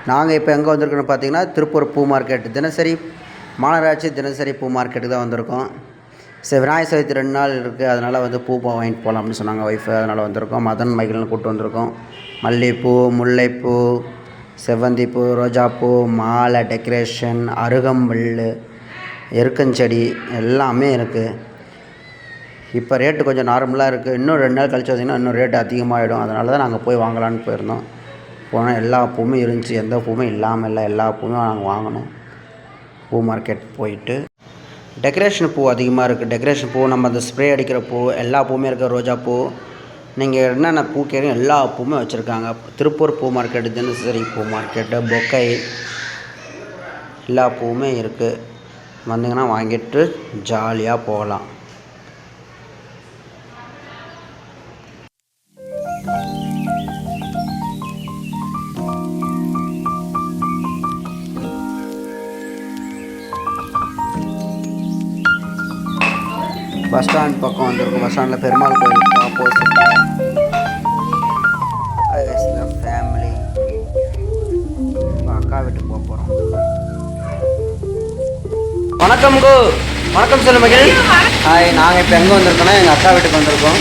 நாங்கள் இப்போ எங்கே வந்திருக்கோன்னு பார்த்தீங்கன்னா திருப்பூர் பூ மார்க்கெட் தினசரி மாநகராட்சி தினசரி பூ மார்க்கெட்டுக்கு தான் வந்திருக்கோம். சரி, விநாயகர் சதுர்த்தி 2 நாள் இருக்குது, அதனால் வந்து பூ வாங்கிட்டு போகலாம் அப்படின்னு சொன்னாங்க ஒய்ஃபு. அதனால் வந்திருக்கோம். மதன் மைக்கிள்னு கூப்பிட்டு வந்திருக்கோம். மல்லிகைப்பூ, முல்லைப்பூ, செவ்வந்திப்பூ, ரோஜாப்பூ, மாலை, டெக்கரேஷன், அருகம்புல், எருக்கஞ்செடி எல்லாமே இருக்குது. இப்போ ரேட்டு கொஞ்சம் நார்மலாக இருக்குது. இன்னும் 2 நாள் கழிச்சு வந்திங்கன்னா இன்னும் ரேட்டு அதிகமாகிடும். அதனால தான் நாங்கள் போய் வாங்கலான்னு போயிருந்தோம். போனால் எல்லா பூவுமே இருந்துச்சு, எந்த பூவுமே இல்லாமல் இல்லை. எல்லா பூவுமே நாங்கள் வாங்கினோம். பூ மார்க்கெட் போயிட்டு டெக்கரேஷன் பூ அதிகமாக இருக்குது. டெக்கரேஷன் பூ, நம்ம அந்த ஸ்ப்ரே அடிக்கிற பூ, எல்லா பூவுமே இருக்குது. ரோஜாப்பூ, நீங்கள் என்னென்ன பூ கேட்குறீங்க எல்லா பூவுமே வச்சுருக்காங்க. திருப்பூர் பூ மார்க்கெட்டு தினசரி பூ மார்க்கெட்டு, பொக்கை, எல்லா பூவுமே இருக்குது. வந்தீங்கன்னா வாங்கிட்டு ஜாலியாக போகலாம். பஸ் ஸ்டாண்ட் பக்கம் வந்திருக்கும். பஸ் ஸ்டாண்டில் பெருமாள் கோயிலுக்கு ஆப்போசிட் ஃபேமிலி அக்கா வீட்டுக்கு போக போகிறோம். வணக்கம் கோ, வணக்கம் சொல்லு மகிழ். ஹாய், நாங்கள் இப்போ எங்கே வந்திருக்கோன்னா எங்கள் அக்கா வீட்டுக்கு வந்திருக்கோம்.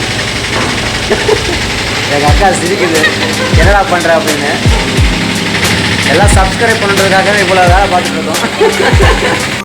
எங்கள் அக்கா சிரிக்குது, என்னடா பண்ணுற அப்படின்னு. எல்லாம் சப்ஸ்கிரைப் பண்ணுறதுக்காகவே இவ்வளோ வேலை பார்த்துட்ருக்கோம்.